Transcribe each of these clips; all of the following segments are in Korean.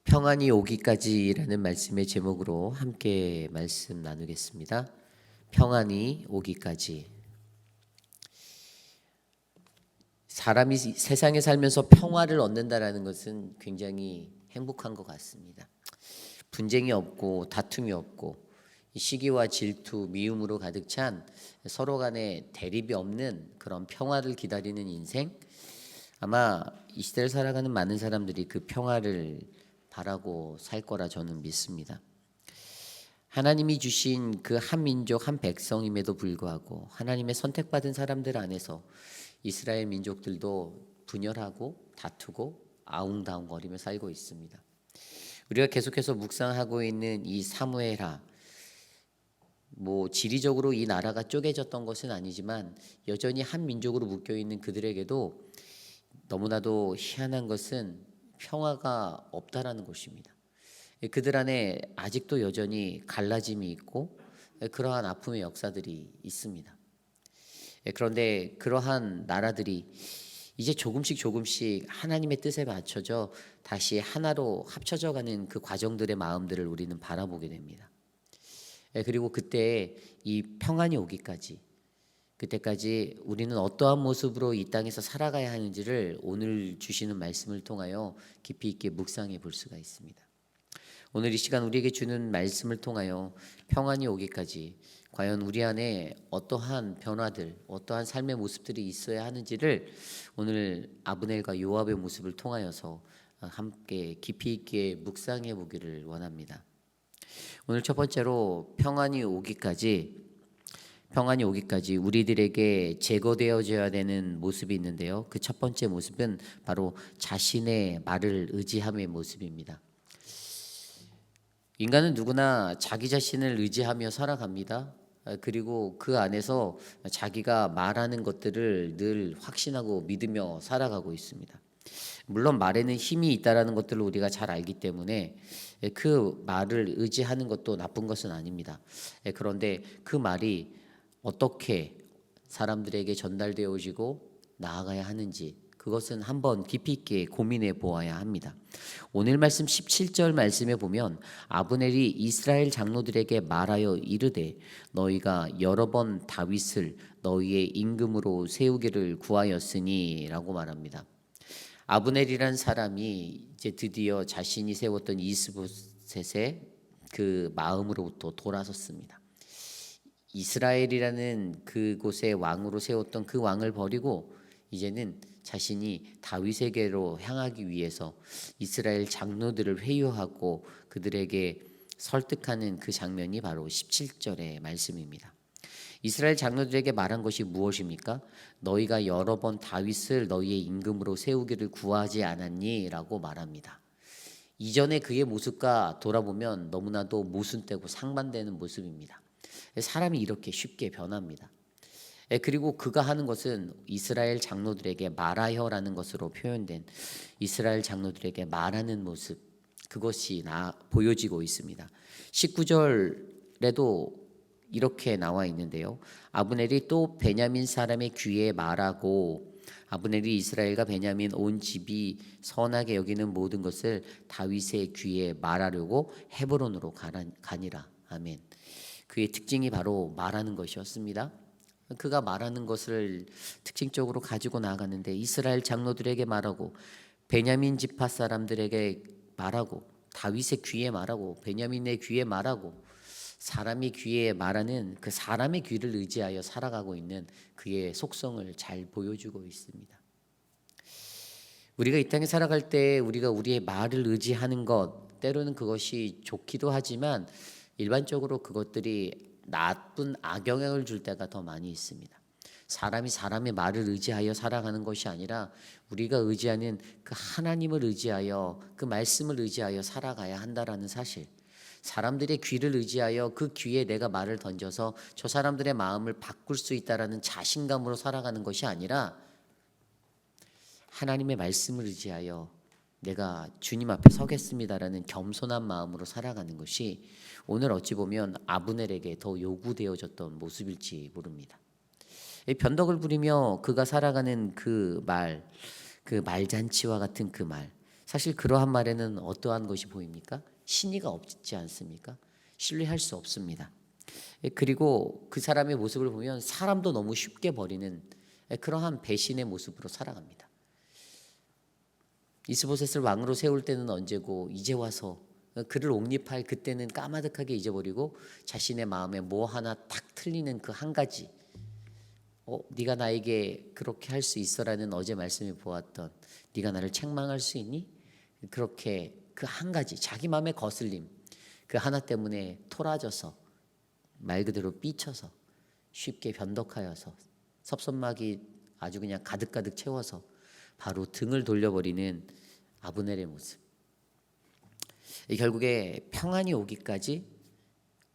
평안이 오기까지라는 말씀의 제목으로 함께 말씀 나누겠습니다. 평안이 오기까지. 사람이 세상에 살면서 평화를 얻는다라는 것은 굉장히 행복한 것 같습니다. 분쟁이 없고 다툼이 없고 시기와 질투, 미움으로 가득 찬 서로 간에 대립이 없는 그런 평화를 기다리는 인생. 아마 이 시대를 살아가는 많은 사람들이 그 평화를 바라고 살 거라 저는 믿습니다. 하나님이 주신 그 한 민족 한 백성임에도 불구하고 하나님의 선택받은 사람들 안에서 이스라엘 민족들도 분열하고 다투고 아웅다웅거리며 살고 있습니다. 우리가 계속해서 묵상하고 있는 이 사무엘하, 지리적으로 이 나라가 쪼개졌던 것은 아니지만 여전히 한 민족으로 묶여 있는 그들에게도 너무나도 희한한 것은 평화가 없다라는 것입니다. 그들 안에 아직도 여전히 갈라짐이 있고 그러한 아픔의 역사들이 있습니다. 그런데 그러한 나라들이 이제 조금씩 하나님의 뜻에 맞춰져 다시 하나로 합쳐져 가는 그 과정들의 마음들을 우리는 바라보게 됩니다. 그리고 그때 이 평안이 오기까지, 그때까지 우리는 어떠한 모습으로 이 땅에서 살아가야 하는지를 오늘 주시는 말씀을 통하여 깊이 있게 묵상해 볼 수가 있습니다. 오늘 이 시간 우리에게 주는 말씀을 통하여 평안이 오기까지 과연 우리 안에 어떠한 변화들, 어떠한 삶의 모습들이 있어야 하는지를 오늘 아브넬과 요압의 모습을 통하여서 함께 깊이 있게 묵상해 보기를 원합니다. 오늘 첫 번째로 평안이 오기까지 우리들에게 제거되어져야 되는 모습이 있는데요. 그 첫 번째 모습은 바로 자신의 말을 의지함의 모습입니다. 인간은 누구나 자기 자신을 의지하며 살아갑니다. 그리고 그 안에서 자기가 말하는 것들을 늘 확신하고 믿으며 살아가고 있습니다. 물론 말에는 힘이 있다라는 것들을 우리가 잘 알기 때문에 그 말을 의지하는 것도 나쁜 것은 아닙니다. 그런데 그 말이 어떻게 사람들에게 전달되어지고 나아가야 하는지, 그것은 한번 깊이 있게 고민해 보아야 합니다. 오늘 말씀 17절 말씀에 보면 아브넬이 이스라엘 장로들에게 말하여 이르되 너희가 여러 번 다윗을 너희의 임금으로 세우기를 구하였으니 라고 말합니다. 아브넬이란 사람이 이제 드디어 자신이 세웠던 이스보셋의 그 마음으로부터 돌아섰습니다. 이스라엘이라는 그곳의 왕으로 세웠던 그 왕을 버리고 이제는 자신이 다윗에게로 향하기 위해서 이스라엘 장로들을 회유하고 그들에게 설득하는 그 장면이 바로 17절의 말씀입니다. 이스라엘 장로들에게 말한 것이 무엇입니까? 너희가 여러 번 다윗을 너희의 임금으로 세우기를 구하지 않았니? 라고 말합니다. 이전의 그의 모습과 돌아보면 너무나도 모순되고 상반되는 모습입니다. 사람이 이렇게 쉽게 변합니다. 그리고 그가 하는 것은 이스라엘 장로들에게 말하여라는 것으로 표현된 이스라엘 장로들에게 말하는 모습, 그것이 보여지고 있습니다. 19절에도 이렇게 나와 있는데요. 아브넬이 또 베냐민 사람의 귀에 말하고, 아브넬이 이스라엘과 베냐민 온 집이 선하게 여기는 모든 것을 다윗의 귀에 말하려고 헤브론으로 가니라. 아멘. 그의 특징이 바로 말하는 것이었습니다. 그가 말하는 것을 특징적으로 가지고 나아가는데 이스라엘 장로들에게 말하고 베냐민 지파 사람들에게 말하고 다윗의 귀에 말하고 베냐민의 귀에 말하고 사람이 귀에 말하는 그 사람의 귀를 의지하여 살아가고 있는 그의 속성을 잘 보여주고 있습니다. 우리가 이 땅에 살아갈 때 우리가 우리의 말을 의지하는 것, 때로는 그것이 좋기도 하지만 일반적으로 그것들이 나쁜 악영향을 줄 때가 더 많이 있습니다. 사람이 사람의 말을 의지하여 살아가는 것이 아니라 우리가 의지하는 그 하나님을 의지하여 그 말씀을 의지하여 살아가야 한다라는 사실, 사람들의 귀를 의지하여 그 귀에 내가 말을 던져서 저 사람들의 마음을 바꿀 수 있다라는 자신감으로 살아가는 것이 아니라 하나님의 말씀을 의지하여 내가 주님 앞에 서겠습니다라는 겸손한 마음으로 살아가는 것이 오늘 어찌 보면 아브넬에게 더 요구되어졌던 모습일지 모릅니다. 변덕을 부리며 그가 살아가는 그 말잔치와 같은 그 말, 사실 그러한 말에는 어떠한 것이 보입니까? 신의가 없지 않습니까? 신뢰할 수 없습니다. 그리고 그 사람의 모습을 보면 사람도 너무 쉽게 버리는 그러한 배신의 모습으로 살아갑니다. 이스보셋을 왕으로 세울 때는 언제고 이제 와서 그를 옹립할 그때는 까마득하게 잊어버리고 자신의 마음에 뭐 하나 딱 틀리는 그 한 가지, 네가 나에게 그렇게 할 수 있어라는 어제 말씀에 보았던 네가 나를 책망할 수 있니? 그렇게 그 한 가지 자기 마음의 거슬림 그 하나 때문에 토라져서 말 그대로 삐쳐서 쉽게 변덕하여서 섭섭막이 아주 그냥 가득가득 채워서 바로 등을 돌려버리는 아브넬의 모습. 결국에 평안이 오기까지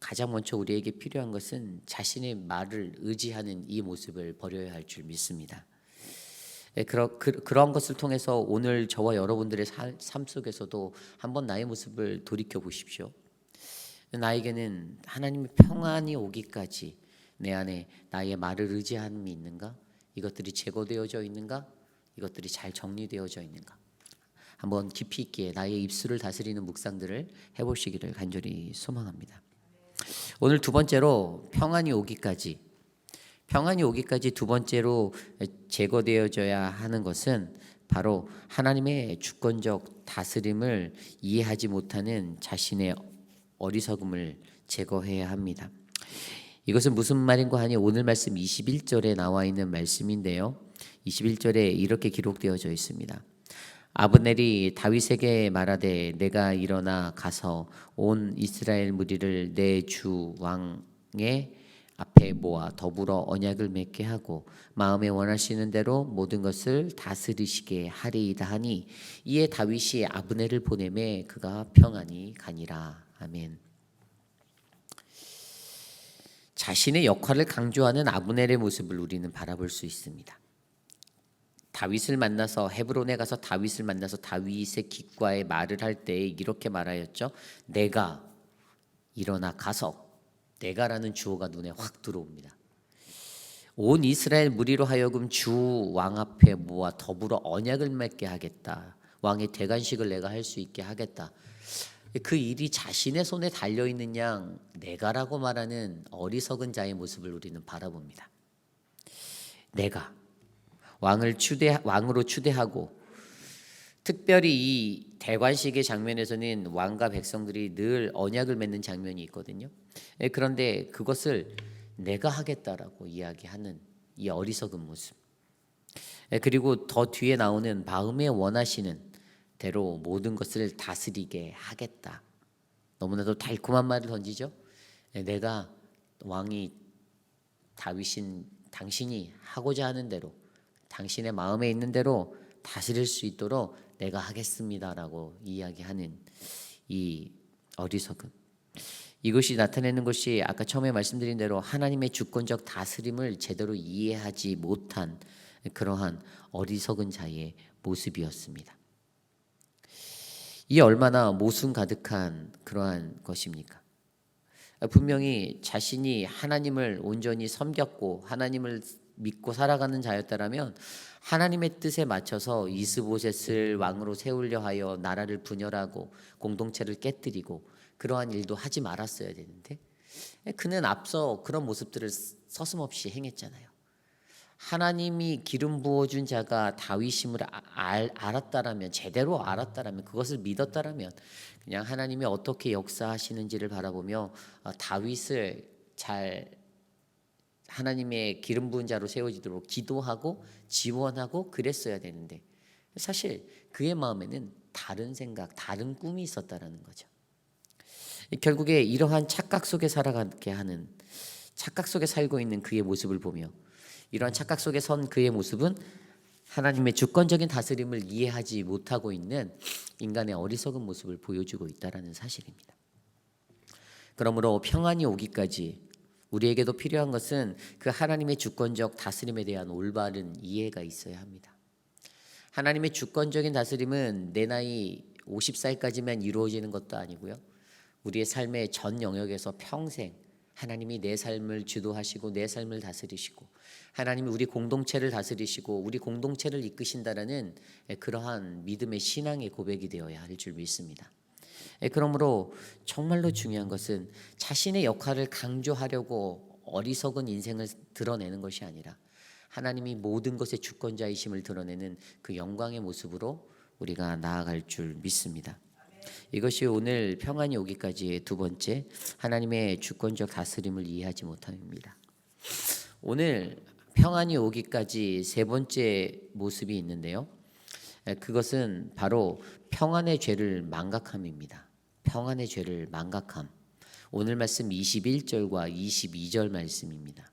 가장 먼저 우리에게 필요한 것은 자신의 말을 의지하는 이 모습을 버려야 할 줄 믿습니다. 그런 것을 통해서 오늘 저와 여러분들의 삶 속에서도 한번 나의 모습을 돌이켜 보십시오. 나에게는 하나님의 평안이 오기까지 내 안에 나의 말을 의지함이 있는가? 이것들이 제거되어져 있는가? 이것들이 잘 정리되어져 있는가? 한번 깊이 있게 나의 입술을 다스리는 묵상들을 해보시기를 간절히 소망합니다. 오늘 두 번째로 평안이 오기까지 두 번째로 제거되어져야 하는 것은 바로 하나님의 주권적 다스림을 이해하지 못하는 자신의 어리석음을 제거해야 합니다. 이것은 무슨 말인가 하니 오늘 말씀 21절에 나와 있는 말씀인데요. 21절에 이렇게 기록되어져 있습니다. 아브넬이 다윗에게 말하되 내가 일어나 가서 온 이스라엘 무리를 내 주 왕의 앞에 모아 더불어 언약을 맺게 하고 마음에 원하시는 대로 모든 것을 다스리시게 하리이다 하니 이에 다윗이 아브넬을 보내매 그가 평안히 가니라. 아멘. 자신의 역할을 강조하는 아브넬의 모습을 우리는 바라볼 수 있습니다. 다윗을 만나서 헤브론에 가서 다윗을 만나서 다윗의 깃과에 말을 할 때 이렇게 말하였죠. 내가 일어나 가서, 내가라는 주어가 눈에 확 들어옵니다. 온 이스라엘 무리로 하여금 주 왕 앞에 모아 더불어 언약을 맺게 하겠다. 왕의 대관식을 내가 할 수 있게 하겠다. 그 일이 자신의 손에 달려있는 양 내가라고 말하는 어리석은 자의 모습을 우리는 바라봅니다. 내가 왕으로 추대하고 특별히 이 대관식의 장면에서는 왕과 백성들이 늘 언약을 맺는 장면이 있거든요. 그런데 그것을 내가 하겠다라고 이야기하는 이 어리석은 모습. 그리고 더 뒤에 나오는 마음에 원하시는 대로 모든 것을 다스리게 하겠다. 너무나도 달콤한 말을 던지죠. 내가 왕이 다윗인 당신이 하고자 하는 대로 당신의 마음에 있는 대로 다스릴 수 있도록 내가 하겠습니다라고 이야기하는 이 어리석음. 이것이 나타내는 것이 아까 처음에 말씀드린 대로 하나님의 주권적 다스림을 제대로 이해하지 못한 그러한 어리석은 자의 모습이었습니다. 이 얼마나 모순 가득한 그러한 것입니까? 분명히 자신이 하나님을 온전히 섬겼고 하나님을 믿고 살아가는 자였다라면 하나님의 뜻에 맞춰서 이스보셋을 왕으로 세우려 하여 나라를 분열하고 공동체를 깨뜨리고 그러한 일도 하지 말았어야 되는데 그는 앞서 그런 모습들을 서슴없이 행했잖아요. 하나님이 기름 부어준 자가 다윗임을 알았다라면 제대로 알았다라면 그것을 믿었다라면 그냥 하나님이 어떻게 역사하시는지를 바라보며 다윗을 잘 하나님의 기름 부은 자로 세워지도록 기도하고 지원하고 그랬어야 되는데 사실 그의 마음에는 다른 생각, 다른 꿈이 있었다라는 거죠. 결국에 이러한 착각 속에 살아가게 하는 착각 속에 살고 있는 그의 모습을 보며 이러한 착각 속에 선 그의 모습은 하나님의 주권적인 다스림을 이해하지 못하고 있는 인간의 어리석은 모습을 보여주고 있다는 사실입니다. 그러므로 평안이 오기까지 우리에게도 필요한 것은 그 하나님의 주권적 다스림에 대한 올바른 이해가 있어야 합니다. 하나님의 주권적인 다스림은 내 나이 50살까지만 이루어지는 것도 아니고요. 우리의 삶의 전 영역에서 평생 하나님이 내 삶을 주도하시고 내 삶을 다스리시고 하나님이 우리 공동체를 다스리시고 우리 공동체를 이끄신다라는 그러한 믿음의 신앙의 고백이 되어야 할 줄 믿습니다. 그러므로 정말로 중요한 것은 자신의 역할을 강조하려고 어리석은 인생을 드러내는 것이 아니라 하나님이 모든 것의 주권자이심을 드러내는 그 영광의 모습으로 우리가 나아갈 줄 믿습니다. 이것이 오늘 평안이 오기까지의 두 번째, 하나님의 주권적 다스림을 이해하지 못함입니다. 오늘 평안이 오기까지 세 번째 모습이 있는데요. 그것은 바로 평안의 죄를 망각함입니다. 평안의 죄를 망각함. 오늘 말씀 21절과 22절 말씀입니다.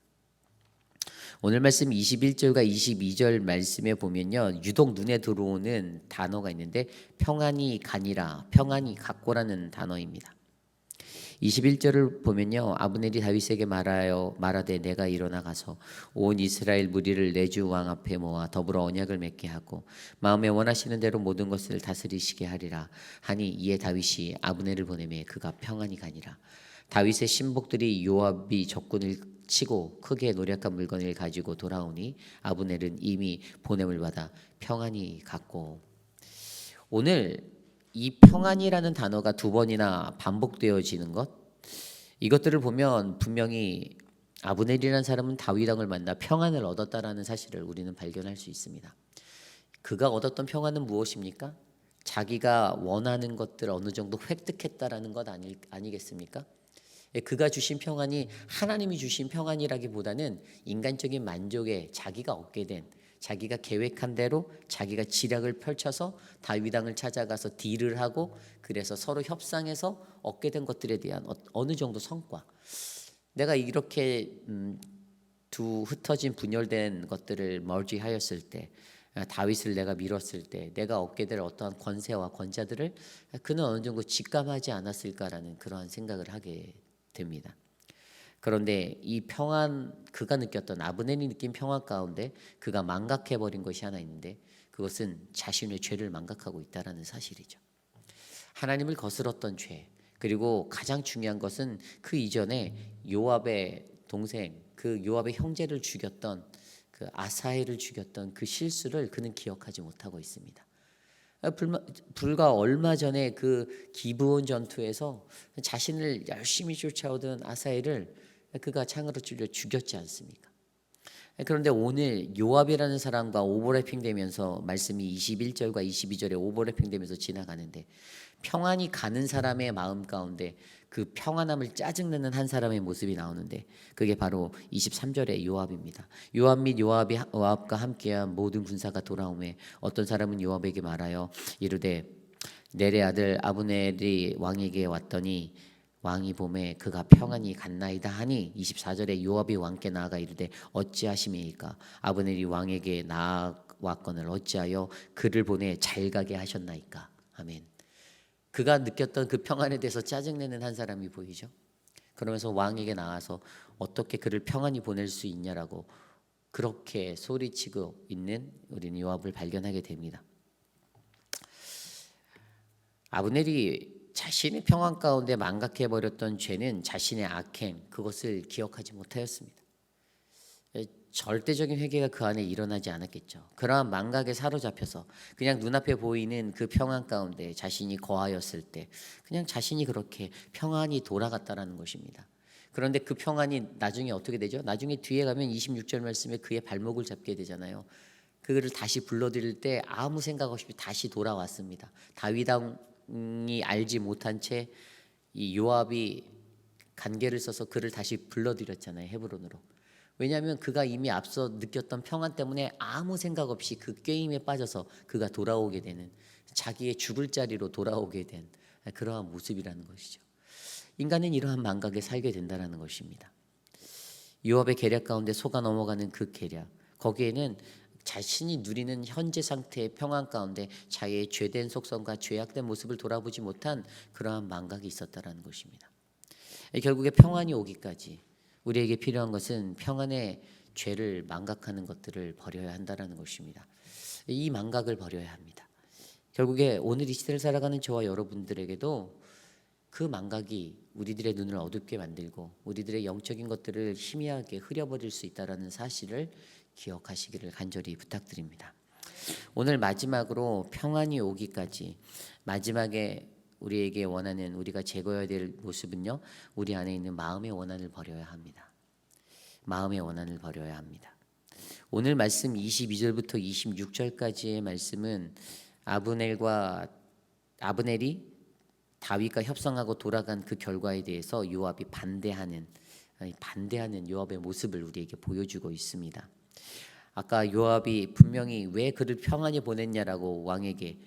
오늘 말씀 21절과 22절 말씀에 보면요, 유독 눈에 들어오는 단어가 있는데 평안이 가니라, 평안이 갖고라는 단어입니다. 21절을 보면요, 아브넬이 다윗에게 말하되 내가 일어나 가서 온 이스라엘 무리를 내 주 왕 앞에 모아 더불어 언약을 맺게 하고 마음에 원하시는 대로 모든 것을 다스리시게 하리라 하니 이에 다윗이 아브넬을 보내매 그가 평안히 가니라. 다윗의 신복들이 요압이 적군을 치고 크게 노력한 물건을 가지고 돌아오니 아브넬은 이미 보냄을 받아 평안히 갔고. 오늘 이 평안이라는 단어가 두 번이나 반복되어지는 것, 이것들을 보면 분명히 아브넬이라는 사람은 다윗 왕을 만나 평안을 얻었다라는 사실을 우리는 발견할 수 있습니다. 그가 얻었던 평안은 무엇입니까? 자기가 원하는 것들을 어느 정도 획득했다라는 것 아니겠습니까? 그가 주신 평안이 하나님이 주신 평안이라기보다는 인간적인 만족에 자기가 얻게 된, 자기가 계획한 대로 자기가 지략을 펼쳐서 다윗 왕을 찾아가서 딜을 하고 그래서 서로 협상해서 얻게 된 것들에 대한 어느 정도 성과. 내가 이렇게 두 흩어진 분열된 것들을 멀지하였을 때, 다윗을 내가 밀었을 때 내가 얻게 될 어떠한 권세와 권자들을 그는 어느 정도 직감하지 않았을까라는 그러한 생각을 하게 됩니다. 그런데 이 평안, 그가 느꼈던, 아브넬이 느낀 평안 가운데 그가 망각해버린 것이 하나 있는데 그것은 자신의 죄를 망각하고 있다는 사실이죠. 하나님을 거스렀던 죄, 그리고 가장 중요한 것은 그 이전에 요압의 동생, 그 요압의 형제를 죽였던, 그 아사헬을 죽였던 그 실수를 그는 기억하지 못하고 있습니다. 불과 얼마 전에 그 기브온 전투에서 자신을 열심히 쫓아오던 아사헬을 그가 창으로 찔려 죽였지 않습니까? 그런데 오늘 요압이라는 사람과 오버래핑 되면서 말씀이 21절과 22절에 오버래핑 되면서 지나가는데 평안이 가는 사람의 마음 가운데 그 평안함을 짜증내는 한 사람의 모습이 나오는데 그게 바로 23절의 요압입니다. 요압 및 요압과 함께한 모든 군사가 돌아오매 어떤 사람은 요압에게 말하여 이르되 넬의 아들 아브넬이 왕에게 왔더니 왕이 보매 그가 평안히 갔나이다 하니 24절에 요압이 왕께 나아가 이르되 어찌하심이니까 아브넬이 왕에게 나아왔거늘 어찌하여 그를 보내 잘 가게 하셨나이까. 아멘. 그가 느꼈던 그 평안에 대해서 짜증내는 한 사람이 보이죠. 그러면서 왕에게 나와서 어떻게 그를 평안히 보낼 수 있냐라고 그렇게 소리치고 있는 우리는 요압을 발견하게 됩니다. 아브넬이 자신의 평안 가운데 망각해버렸던 죄는 자신의 악행, 그것을 기억하지 못하였습니다. 절대적인 회개가 그 안에 일어나지 않았겠죠. 그러한 망각에 사로잡혀서 그냥 눈앞에 보이는 그 평안 가운데 자신이 거하였을 때 그냥 자신이 그렇게 평안이 돌아갔다라는 것입니다. 그런데 그 평안이 나중에 어떻게 되죠? 나중에 뒤에 가면 26절 말씀에 그의 발목을 잡게 되잖아요. 그를 다시 불러들일 때 아무 생각 없이 다시 돌아왔습니다. 다윗 왕이 알지 못한 채 이 요압이 간계를 써서 그를 다시 불러들였잖아요. 헤브론으로. 왜냐하면 그가 이미 앞서 느꼈던 평안 때문에 아무 생각 없이 그 게임에 빠져서 그가 돌아오게 되는, 자기의 죽을 자리로 돌아오게 된 그러한 모습이라는 것이죠. 인간은 이러한 망각에 살게 된다는 것입니다. 요압의 계략 가운데 속아 넘어가는 그 계략, 거기에는 자신이 누리는 현재 상태의 평안 가운데 자기의 죄된 속성과 죄악된 모습을 돌아보지 못한 그러한 망각이 있었다는 것입니다. 결국에 평안이 오기까지 우리에게 필요한 것은 평안의 죄를 망각하는 것들을 버려야 한다는 것입니다. 이 망각을 버려야 합니다. 결국에 오늘 이 시대를 살아가는 저와 여러분들에게도 그 망각이 우리들의 눈을 어둡게 만들고 우리들의 영적인 것들을 희미하게 흐려버릴 수 있다는 사실을 기억하시기를 간절히 부탁드립니다. 오늘 마지막으로 평안이 오기까지, 마지막에 우리에게 원하는, 우리가 제거해야 될 모습은요, 우리 안에 있는 마음의 원한을 버려야 합니다. 마음의 원한을 버려야 합니다. 오늘 말씀 22절부터 26절까지의 말씀은 아브넬이 다윗과 협상하고 돌아간 그 결과에 대해서 요압이 반대하는 요압의 모습을 우리에게 보여주고 있습니다. 아까 요압이 분명히 왜 그를 평안히 보냈냐라고 왕에게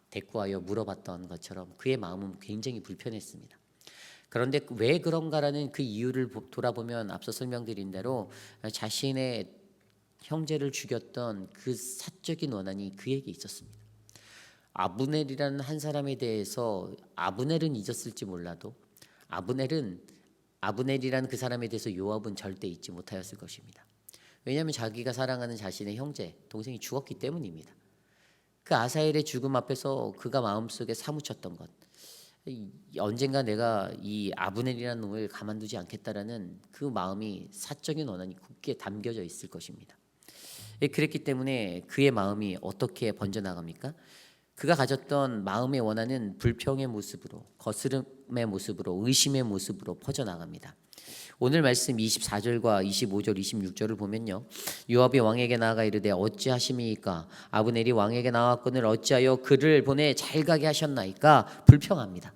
대꾸하여 물어봤던 것처럼 그의 마음은 굉장히 불편했습니다. 그런데 왜 그런가라는 그 이유를 돌아보면 앞서 설명드린 대로 자신의 형제를 죽였던 그 사적인 원한이 그에게 있었습니다. 아브넬이라는 한 사람에 대해서 아브넬은 잊었을지 몰라도 아브넬이라는 그 사람에 대해서 요압은 절대 잊지 못하였을 것입니다. 왜냐하면 자기가 사랑하는 자신의 형제, 동생이 죽었기 때문입니다. 그 아사엘의 죽음 앞에서 그가 마음속에 사무쳤던 것, 언젠가 내가 이 아브넬이라는 놈을 가만두지 않겠다라는 그 마음이, 사적인 원한이 굳게 담겨져 있을 것입니다. 그랬기 때문에 그의 마음이 어떻게 번져나갑니까? 그가 가졌던 마음의 원한은 불평의 모습으로, 거스름의 모습으로, 의심의 모습으로 퍼져나갑니다. 오늘 말씀 24절과 25절, 26절을 보면요, 요압이 왕에게 나아가 이르되 어찌하심이니까? 아브넬이 왕에게 나왔거늘 어찌하여 그를 보내 잘 가게 하셨나이까? 불평합니다.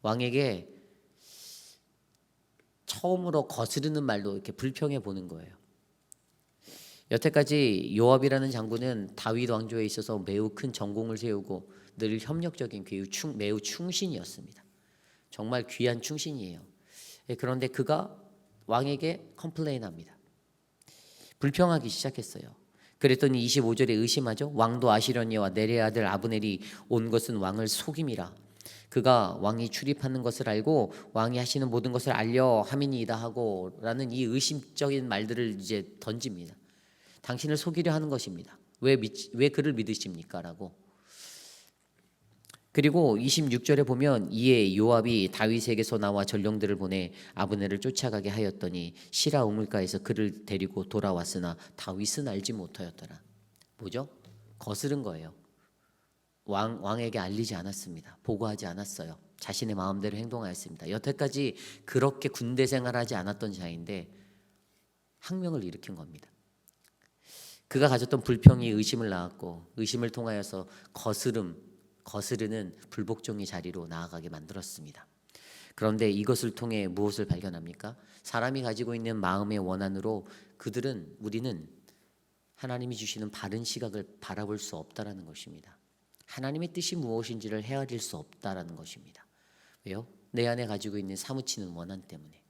왕에게 처음으로 거스르는 말로 이렇게 불평해 보는 거예요. 여태까지 요압이라는 장군은 다윗 왕조에 있어서 매우 큰 전공을 세우고 늘 협력적인 매우 충신이었습니다. 정말 귀한 충신이에요. 그런데 그가 왕에게 컴플레인합니다. 불평하기 시작했어요. 그랬더니 25절에 의심하죠. 왕도 아시려니와 내레 아들 아브넬이 온 것은 왕을 속임이라. 그가 왕이 출입하는 것을 알고 왕이 하시는 모든 것을 알려 함이니이다 하고 라는 이 의심적인 말들을 이제 던집니다. 당신을 속이려 하는 것입니다. 왜 그를 믿으십니까? 라고. 그리고 26절에 보면 이에 요압이 다윗에게서 나와 전령들을 보내 아브넬을 쫓아가게 하였더니 시라 우물가에서 그를 데리고 돌아왔으나 다윗은 알지 못하였더라. 뭐죠? 거스른 거예요. 왕에게 알리지 않았습니다. 보고하지 않았어요. 자신의 마음대로 행동하였습니다. 여태까지 그렇게 군대 생활하지 않았던 자인데 항명을 일으킨 겁니다. 그가 가졌던 불평이 의심을 낳았고 의심을 통하여서 거스르는 불복종의 자리로 나아가게 만들었습니다. 그런데 이것을 통해 무엇을 발견합니까? 사람이 가지고 있는 마음의 원한으로 우리는 하나님이 주시는 바른 시각을 바라볼 수 없다라는 것입니다. 하나님의 뜻이 무엇인지를 헤아릴 수 없다라는 것입니다. 왜요? 내 안에 가지고 있는 사무치는 원한 때문에.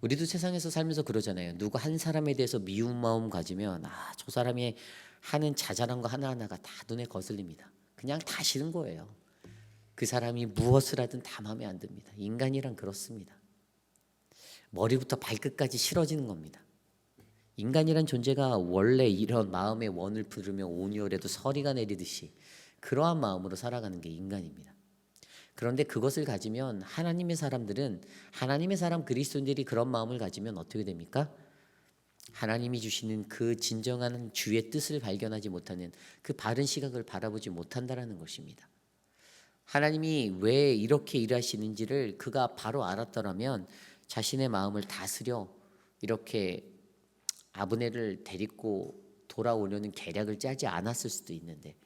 우리도 세상에서 살면서 그러잖아요. 누구 한 사람에 대해서 미운 마음 가지면 저 사람이 하는 자잘한 거 하나하나가 다 눈에 거슬립니다. 그냥 다 싫은 거예요. 그 사람이 무엇을 하든 다 마음에 안 듭니다. 인간이란 그렇습니다. 머리부터 발끝까지 싫어지는 겁니다. 인간이란 존재가 원래 이런 마음의 원을 부르며 온유월에도 서리가 내리듯이 그러한 마음으로 살아가는 게 인간입니다. 그런데 그것을 가지면 하나님의 사람 그리스도인들이 그런 마음을 가지면 어떻게 됩니까? 하나님이 주시는 그 진정한 주의 뜻을 발견하지 못하는, 그 바른 시각을 바라보지 못한다라는 것입니다. 하나님이 왜 이렇게 일하시는지를 그가 바로 알았더라면 자신의 마음을 다스려 이렇게 아브넬을 데리고 돌아오려는 계략을 짜지 않았을 수도 있는데,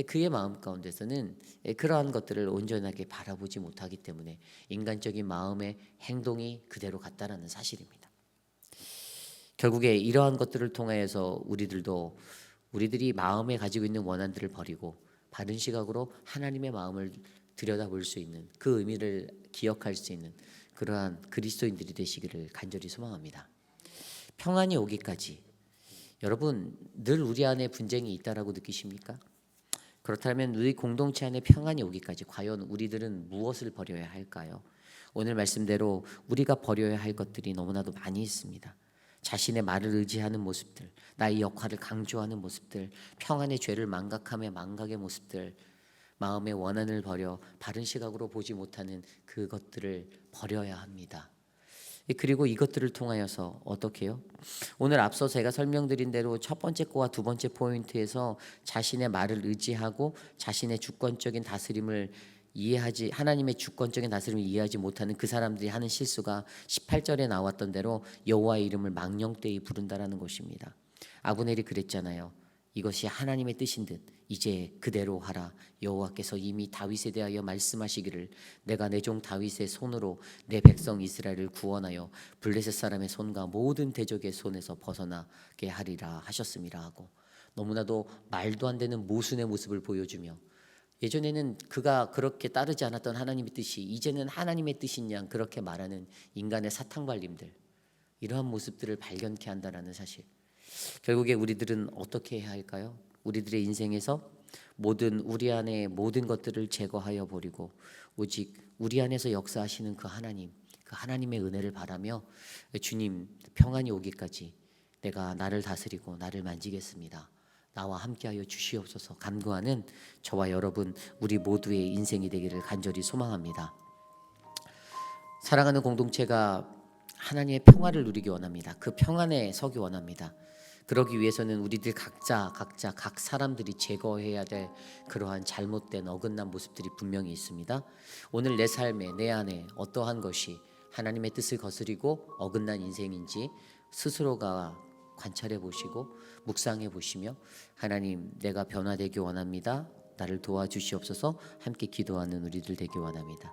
그의 마음 가운데서는 그러한 것들을 온전하게 바라보지 못하기 때문에 인간적인 마음의 행동이 그대로 갔다라는 사실입니다. 결국에 이러한 것들을 통해서 우리들이 마음에 가지고 있는 원한들을 버리고 바른 시각으로 하나님의 마음을 들여다볼 수 있는, 그 의미를 기억할 수 있는 그러한 그리스도인들이 되시기를 간절히 소망합니다. 평안이 오기까지, 여러분 늘 우리 안에 분쟁이 있다라고 느끼십니까? 그렇다면 우리 공동체 안에 평안이 오기까지 과연 우리들은 무엇을 버려야 할까요? 오늘 말씀대로 우리가 버려야 할 것들이 너무나도 많이 있습니다. 자신의 말을 의지하는 모습들, 나의 역할을 강조하는 모습들, 평안의 죄를 망각하며 망각의 모습들, 마음의 원한을 버려 바른 시각으로 보지 못하는 그것들을 버려야 합니다. 그리고 이것들을 통하여서 어떻게 해요? 오늘 앞서 제가 설명드린 대로 첫 번째 거와 두 번째 포인트에서 자신의 말을 의지하고 자신의 주권적인 다스림을 이해하지, 하나님의 주권적인 다스림을 이해하지 못하는 그 사람들이 하는 실수가 18절에 나왔던 대로 여호와의 이름을 망령되이 부른다라는 것입니다. 아브넬이 그랬잖아요. 이것이 하나님의 뜻인 듯 이제 그대로 하라. 여호와께서 이미 다윗에 대하여 말씀하시기를 내가 내 종 다윗의 손으로 내 백성 이스라엘을 구원하여 블레셋 사람의 손과 모든 대적의 손에서 벗어나게 하리라 하셨음이라 하고, 너무나도 말도 안 되는 모순의 모습을 보여주며, 예전에는 그가 그렇게 따르지 않았던 하나님의 뜻이 이제는 하나님의 뜻인 양 그렇게 말하는 인간의 사탕발림들, 이러한 모습들을 발견케 한다라는 사실. 결국에 우리들은 어떻게 해야 할까요? 우리들의 인생에서 우리 안에 모든 것들을 제거하여 버리고 오직 우리 안에서 역사하시는 그 하나님, 그 하나님의 은혜를 바라며 주님 평안이 오기까지 내가 나를 다스리고 나를 만지겠습니다. 나와 함께하여 주시옵소서 간구하는 저와 여러분 우리 모두의 인생이 되기를 간절히 소망합니다. 사랑하는 공동체가 하나님의 평화를 누리기 원합니다. 그 평안에 서기 원합니다. 그러기 위해서는 우리들 각자 각 사람들이 제거해야 될 그러한 잘못된 어긋난 모습들이 분명히 있습니다. 오늘 내 삶에 내 안에 어떠한 것이 하나님의 뜻을 거스리고 어긋난 인생인지 스스로가 관찰해 보시고 묵상해 보시며 하나님 내가 변화되기 원합니다. 나를 도와주시옵소서 함께 기도하는 우리들 되기 원합니다.